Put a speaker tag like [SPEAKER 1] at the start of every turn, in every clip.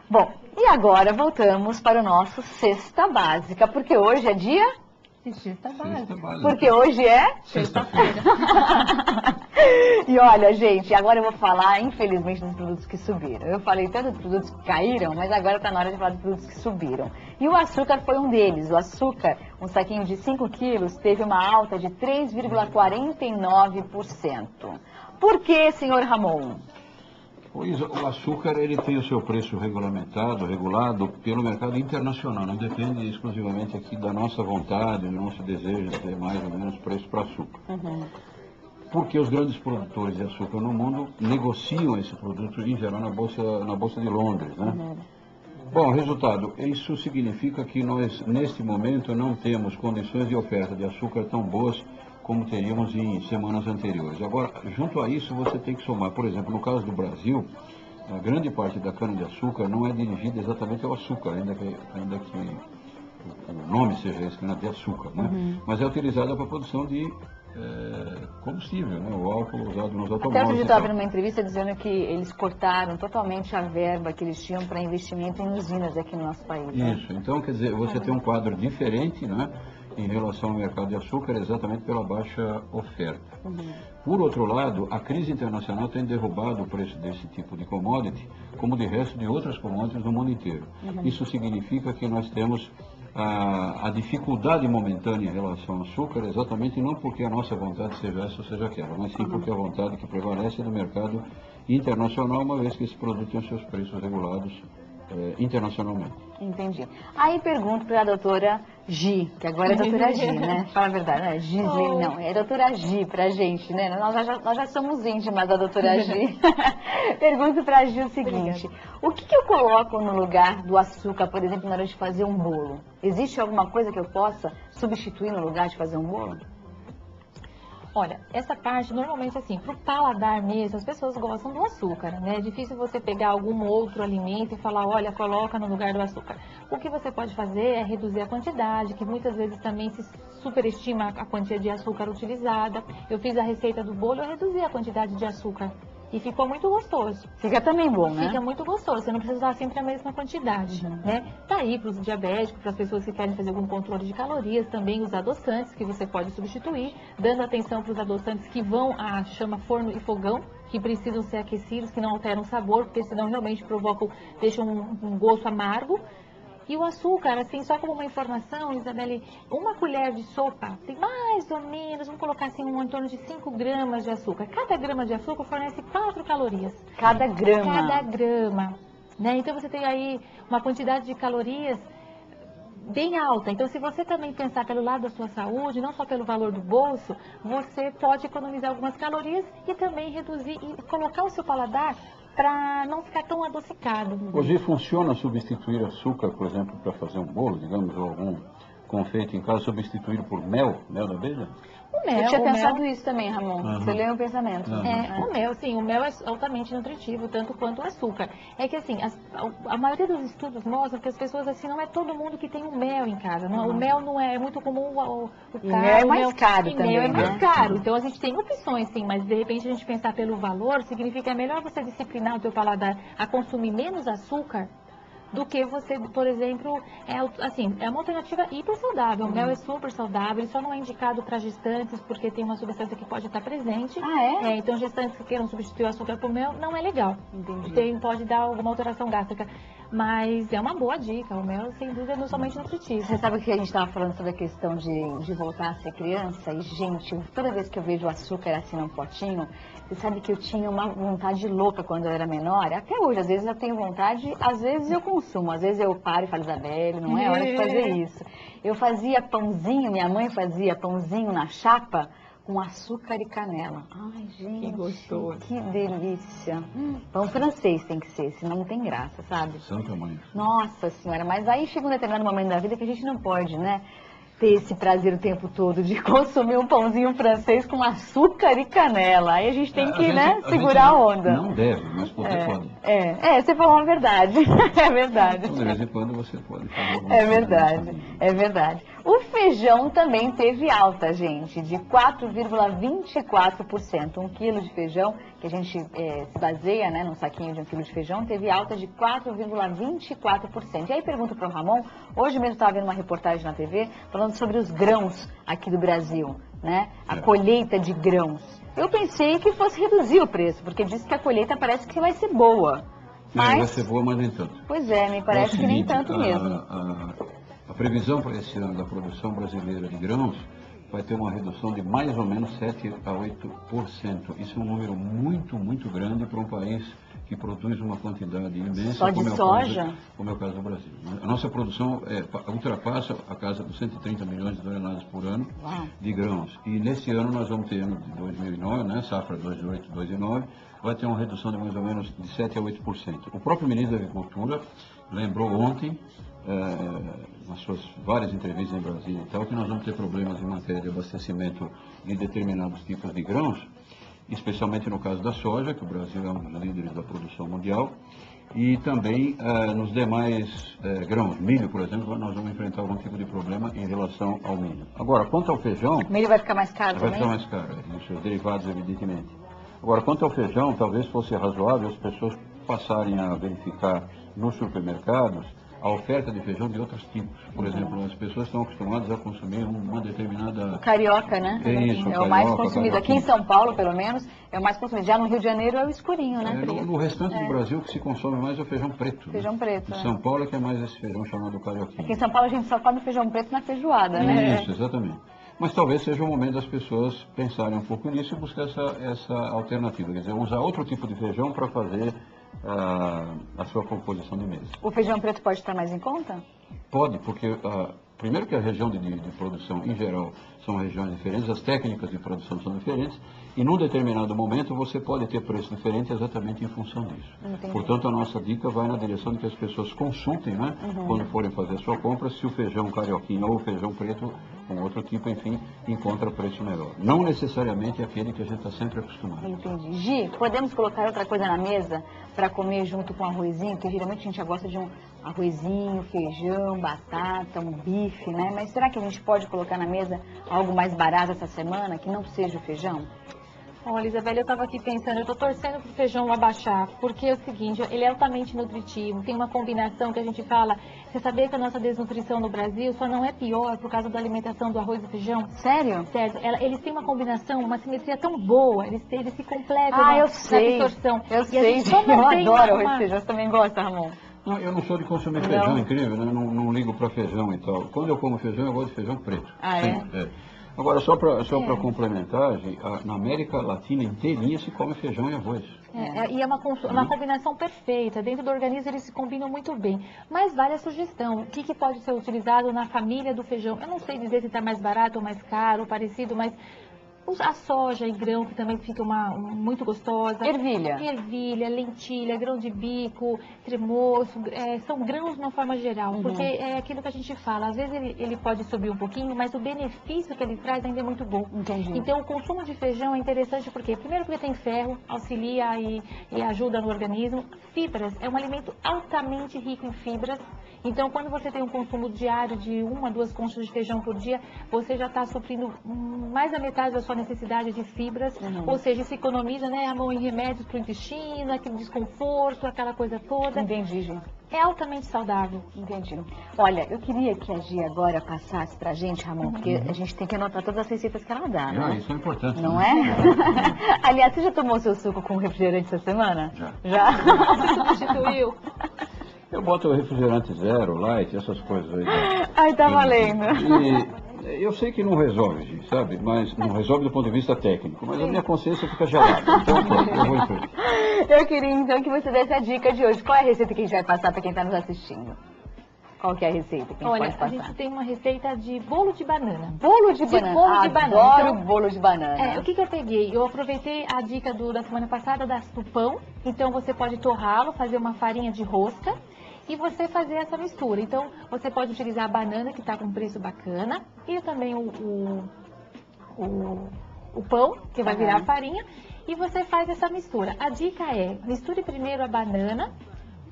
[SPEAKER 1] Bom, e agora voltamos para o nosso Cesta Básica, porque hoje é dia...
[SPEAKER 2] Cesta Básica.
[SPEAKER 1] Porque hoje é...
[SPEAKER 2] Sexta-feira.
[SPEAKER 1] E olha, gente, agora eu vou falar, infelizmente, dos produtos que subiram. Eu falei tanto dos produtos que caíram, mas agora está na hora de falar dos produtos que subiram. E o açúcar foi um deles. O açúcar, um saquinho de 5 quilos, teve uma alta de 3,49%. Por que, senhor Ramon?
[SPEAKER 3] Pois, o açúcar ele tem o seu preço regulado pelo mercado internacional, não depende exclusivamente aqui da nossa vontade, do nosso desejo de ter mais ou menos preço para açúcar. Porque os grandes produtores de açúcar no mundo negociam esse produto em geral na Bolsa de Londres, né? Bom, resultado, isso significa que nós neste momento não temos condições de oferta de açúcar tão boas como teríamos em semanas anteriores. Agora, junto a isso, você tem que somar, por exemplo, no caso do Brasil, a grande parte da cana-de-açúcar não é dirigida exatamente ao açúcar, ainda que o nome seja esse, de açúcar, né? Mas é utilizada para a produção de combustível, né? O álcool usado nos automóveis.
[SPEAKER 1] Até eu estava numa entrevista dizendo que eles cortaram totalmente a verba que eles tinham para investimento em usinas aqui no nosso país.
[SPEAKER 3] Isso, então quer dizer, você tem um quadro diferente, né? Em relação ao mercado de açúcar, exatamente pela baixa oferta. Por outro lado, a crise internacional tem derrubado o preço desse tipo de commodity, como de resto de outras commodities no mundo inteiro. Isso significa que nós temos a dificuldade momentânea em relação ao açúcar, exatamente não porque a nossa vontade seja essa ou seja aquela, mas sim porque a vontade que prevalece é do mercado internacional, uma vez que esse produto tem os seus preços regulados internacionalmente.
[SPEAKER 1] Entendi. Aí pergunto para a doutora Gi, que agora é doutora Gi, né? Fala a verdade, não é Gislene, não, é doutora Gi pra gente, né? Nós já somos íntimas da doutora Gi. Pergunto para a Gi o seguinte, o que eu coloco no lugar do açúcar, por exemplo, na hora de fazer um bolo? Existe alguma coisa que eu possa substituir no lugar de fazer um bolo?
[SPEAKER 2] Olha, essa parte, normalmente assim, pro paladar mesmo, as pessoas gostam do açúcar, né? É difícil você pegar algum outro alimento e falar, olha, coloca no lugar do açúcar. O que você pode fazer é reduzir a quantidade, que muitas vezes também se superestima a quantia de açúcar utilizada. Eu fiz a receita do bolo, eu reduzi a quantidade de açúcar. E ficou muito gostoso.
[SPEAKER 1] Fica também bom, né?
[SPEAKER 2] Fica muito gostoso, você não precisa usar sempre a mesma quantidade, né? Tá aí para os diabéticos, para as pessoas que querem fazer algum controle de calorias, também os adoçantes que você pode substituir, dando atenção para os adoçantes que vão a chama forno e fogão, que precisam ser aquecidos, que não alteram o sabor, porque senão realmente provocam, deixam um gosto amargo. E o açúcar, assim, só como uma informação, Isabelle, uma colher de sopa tem mais ou menos, vamos colocar assim, em torno de 5 gramas de açúcar. Cada grama de açúcar fornece 4 calorias.
[SPEAKER 1] Cada grama?
[SPEAKER 2] Cada grama, né? Então você tem aí uma quantidade de calorias bem alta. Então se você também pensar pelo lado da sua saúde, não só pelo valor do bolso, você pode economizar algumas calorias e também reduzir e colocar o seu paladar para não ficar tão adocicado.
[SPEAKER 3] Hoje funciona substituir açúcar, por exemplo, para fazer um bolo, digamos, ou algum confeito em casa, substituído por mel da abelha?
[SPEAKER 1] Eu tinha pensado isso também, Ramon. Você leu o pensamento.
[SPEAKER 2] O mel, sim, o mel é altamente nutritivo, tanto quanto o açúcar. É que assim, a maioria dos estudos mostram que as pessoas, assim, não é todo mundo que tem um mel em casa. Não, o mel não é muito comum, o
[SPEAKER 1] mel é mais caro também.
[SPEAKER 2] Mel é mais caro, então a gente tem opções, sim, mas de repente a gente pensar pelo valor, significa que é melhor você disciplinar o teu paladar a consumir menos açúcar do que você, por exemplo, é uma alternativa hiper saudável. O mel é super saudável, ele só não é indicado para gestantes, porque tem uma substância que pode estar presente. Então, gestantes que queiram substituir o açúcar por mel, não é legal. Pode dar alguma alteração gástrica. Mas é uma boa dica, o mel, sem dúvida, é não somente nutritivo.
[SPEAKER 1] Você sabe que a gente estava falando sobre a questão de voltar a ser criança? E, gente, toda vez que eu vejo o açúcar assim num potinho, você sabe que eu tinha uma vontade louca quando eu era menor. Até hoje, às vezes eu tenho vontade, às vezes eu consumo. Às vezes eu paro e falo, Isabelle, não é hora de fazer isso. Eu fazia pãozinho, minha mãe fazia pãozinho na chapa, com açúcar e canela. Ai, gente,
[SPEAKER 2] que gostoso.
[SPEAKER 1] Que delícia. Pão francês tem que ser, senão não tem graça, sabe?
[SPEAKER 3] Santa mãe.
[SPEAKER 1] Nossa senhora, mas aí chega um determinado momento da vida que a gente não pode, né, ter esse prazer o tempo todo de consumir um pãozinho francês com açúcar e canela. Aí a gente tem que, segurar a onda.
[SPEAKER 3] Não deve, mas você pode.
[SPEAKER 1] Você falou uma verdade. É verdade.
[SPEAKER 3] De vez em quando você pode fazer
[SPEAKER 1] É verdade, é verdade. O feijão também teve alta, gente, de 4,24%. 1 quilo de feijão, que a gente se baseia, né, num saquinho de 1 quilo de feijão, teve alta de 4,24%. E aí pergunto para o Ramon, hoje mesmo estava vendo uma reportagem na TV, falando sobre os grãos aqui do Brasil, né, a colheita de grãos. Eu pensei que fosse reduzir o preço, porque disse que a colheita parece que vai ser boa. Mas...
[SPEAKER 3] vai ser boa, mas nem tanto.
[SPEAKER 1] Pois é, me parece que nem tanto mesmo.
[SPEAKER 3] A previsão para esse ano da produção brasileira de grãos vai ter uma redução de mais ou menos 7 a 8%. Isso é um número muito, muito grande para um país que produz uma quantidade imensa.
[SPEAKER 1] Só de soja?
[SPEAKER 3] Como é o caso do Brasil. A nossa produção ultrapassa a casa dos 130 milhões de toneladas por ano de grãos. E nesse ano nós vamos ter, ano de 2009, né, safra 2008, 2009, vai ter uma redução de mais ou menos de 7 a 8%. O próprio ministro da Agricultura lembrou ontem, nas suas várias entrevistas em Brasília e tal, que nós vamos ter problemas em matéria de abastecimento de determinados tipos de grãos, especialmente no caso da soja, que o Brasil é um dos líderes da produção mundial, e também nos demais grãos. Milho, por exemplo, nós vamos enfrentar algum tipo de problema em relação ao milho. Agora, quanto ao feijão...
[SPEAKER 1] O milho vai ficar mais caro também?
[SPEAKER 3] Vai ficar mais caro, e seus derivados, evidentemente. Agora, quanto ao feijão, talvez fosse razoável as pessoas passarem a verificar nos supermercados a oferta de feijão de outros tipos. Por exemplo, as pessoas estão acostumadas a consumir uma determinada...
[SPEAKER 1] Carioca, né?
[SPEAKER 3] Isso,
[SPEAKER 1] é o mais consumido. Aqui em São Paulo, pelo menos, é o mais consumido. Já no Rio de Janeiro é o escurinho, né?
[SPEAKER 3] No restante do Brasil, o que se consome mais é o feijão preto.
[SPEAKER 1] Feijão preto,
[SPEAKER 3] Em São Paulo é que é mais esse feijão chamado carioquinho.
[SPEAKER 1] Aqui em São Paulo a gente só come feijão preto na feijoada, né?
[SPEAKER 3] Isso, exatamente. Mas talvez seja o momento das pessoas pensarem um pouco nisso e buscar essa alternativa. Quer dizer, usar outro tipo de feijão para fazer a sua composição de mesa.
[SPEAKER 1] O feijão preto pode estar mais em conta?
[SPEAKER 3] Pode, porque primeiro que a região de produção em geral são regiões diferentes, as técnicas de produção são diferentes, e num determinado momento você pode ter preço diferente exatamente em função disso.
[SPEAKER 1] Entendi.
[SPEAKER 3] Portanto, a nossa dica vai na direção de que as pessoas consultem, né, quando forem fazer a sua compra, se o feijão carioquinho ou o feijão preto, com outro tipo, enfim, encontra preço melhor. Não necessariamente aquele que a gente está sempre acostumado.
[SPEAKER 1] Entendi. Gi, podemos colocar outra coisa na mesa para comer junto com arrozinho? Porque geralmente a gente já gosta de um arrozinho, feijão, batata, um bife, né? Mas será que a gente pode colocar na mesa algo mais barato essa semana, que não seja o feijão?
[SPEAKER 2] Olha, Isabela, eu estava aqui pensando, eu estou torcendo para o feijão abaixar, porque é o seguinte, ele é altamente nutritivo, tem uma combinação que a gente fala, você sabia que a nossa desnutrição no Brasil só não é pior por causa da alimentação do arroz e feijão?
[SPEAKER 1] Sério?
[SPEAKER 2] Sério, eles têm uma combinação, uma simetria tão boa, eles se completam
[SPEAKER 1] eu
[SPEAKER 2] na
[SPEAKER 1] sei,
[SPEAKER 2] absorção.
[SPEAKER 1] Eu sei, eu adoro arroz e feijão, você também gosta, Ramon?
[SPEAKER 3] Não, eu não sou de consumir feijão, incrível, né? Não ligo para feijão e tal. Quando eu como feijão, eu gosto de feijão preto. Agora, só para complementar, na América Latina inteirinha se come feijão e arroz.
[SPEAKER 2] E é uma combinação perfeita. Dentro do organismo eles se combinam muito bem. Mas vale a sugestão. O que pode ser utilizado na família do feijão? Eu não sei dizer se está mais barato ou mais caro, ou parecido, mas a soja em grão, que também fica muito gostosa.
[SPEAKER 1] Ervilha.
[SPEAKER 2] Ervilha, lentilha, grão de bico, tremoço, são grãos de uma forma geral. Porque é aquilo que a gente fala, às vezes ele pode subir um pouquinho, mas o benefício que ele traz ainda é muito bom.
[SPEAKER 1] Entendi.
[SPEAKER 2] Então o consumo de feijão é interessante porque, primeiro porque tem ferro, auxilia e ajuda no organismo. Fibras, é um alimento altamente rico em fibras. Então quando você tem um consumo diário de 1 a 2 conchas de feijão por dia, você já está suprindo mais da metade da sua necessidade de fibras, ou seja, se economiza, né, a mão em remédios para o intestino, aquele desconforto, aquela coisa toda.
[SPEAKER 1] Entendi, gente.
[SPEAKER 2] É altamente saudável.
[SPEAKER 1] Entendi. Olha, eu queria que a Gia agora passasse pra gente, Ramon, porque a gente tem que anotar todas as receitas que ela dá, né?
[SPEAKER 3] Isso é importante.
[SPEAKER 1] Não é? Aliás, você já tomou seu suco com refrigerante essa semana?
[SPEAKER 3] Já.
[SPEAKER 2] Substituiu?
[SPEAKER 3] Eu boto o refrigerante zero, light, essas coisas aí.
[SPEAKER 1] Ai, tá valendo.
[SPEAKER 3] E eu sei que não resolve, sabe? Mas não resolve do ponto de vista técnico, mas a minha consciência fica gelada. Então, pronto, eu vou em frente.
[SPEAKER 1] Eu queria então que você desse a dica de hoje. Qual é a receita que a gente vai passar para quem está nos assistindo? Qual que é a receita que a gente pode passar?
[SPEAKER 2] Olha, a gente tem uma receita de bolo de banana.
[SPEAKER 1] Bolo de banana?
[SPEAKER 2] Bolo de banana.
[SPEAKER 1] Adoro
[SPEAKER 2] então,
[SPEAKER 1] bolo de banana.
[SPEAKER 2] O que eu peguei? Eu aproveitei a dica da semana passada do pão. Então você pode torrá-lo, fazer uma farinha de rosca e você fazer essa mistura. Então você pode utilizar a banana, que está com um preço bacana, e também o pão, que vai virar farinha, e você faz essa mistura. A dica é, misture primeiro a banana,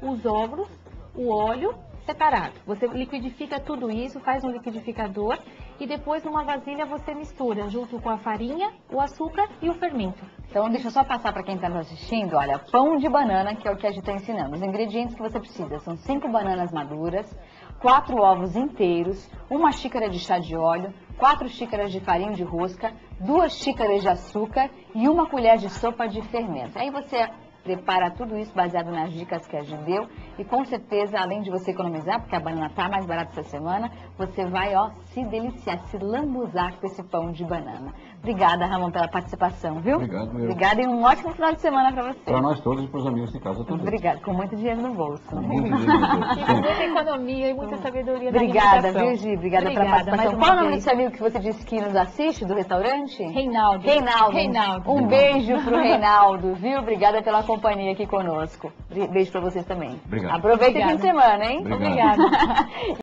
[SPEAKER 2] os ovos, o óleo, separado. Você liquidifica tudo isso, faz um liquidificador e depois numa vasilha você mistura junto com a farinha, o açúcar e o fermento.
[SPEAKER 1] Então, deixa eu só passar para quem está nos assistindo, olha, pão de banana, que é o que a gente está ensinando. Os ingredientes que você precisa são 5 bananas maduras, 4 ovos inteiros, 1 xícara de chá de óleo, 4 xícaras de farinha de rosca, 2 xícaras de açúcar e 1 colher de sopa de fermento. Aí você prepara tudo isso baseado nas dicas que a gente deu e com certeza, além de você economizar, porque a banana está mais barata essa semana, você vai, ó, se deliciar, se lambuzar com esse pão de banana. Obrigada, Ramon, pela participação, viu?
[SPEAKER 3] Obrigado, meu.
[SPEAKER 1] Obrigada e um ótimo final de semana para você.
[SPEAKER 3] Para nós todos e para os amigos de casa também.
[SPEAKER 1] Obrigada, com muito dinheiro no bolso.
[SPEAKER 3] Com muito dinheiro no bolso.
[SPEAKER 2] E com muita economia e muita sabedoria na
[SPEAKER 1] Obrigada,
[SPEAKER 2] alimentação.
[SPEAKER 1] Virgi, obrigada pela
[SPEAKER 2] Obrigada,
[SPEAKER 1] participação.
[SPEAKER 2] mais
[SPEAKER 1] Qual é o
[SPEAKER 2] uma
[SPEAKER 1] nome
[SPEAKER 2] vez.
[SPEAKER 1] desse amigo que você disse que nos assiste, do restaurante?
[SPEAKER 2] Reinaldo.
[SPEAKER 1] Reinaldo. Um beijo pro Reinaldo, viu? Obrigada pela companhia aqui conosco. Beijo para vocês também.
[SPEAKER 3] Obrigado.
[SPEAKER 1] Aproveita o fim de semana, hein?
[SPEAKER 3] Obrigado.
[SPEAKER 2] Obrigada.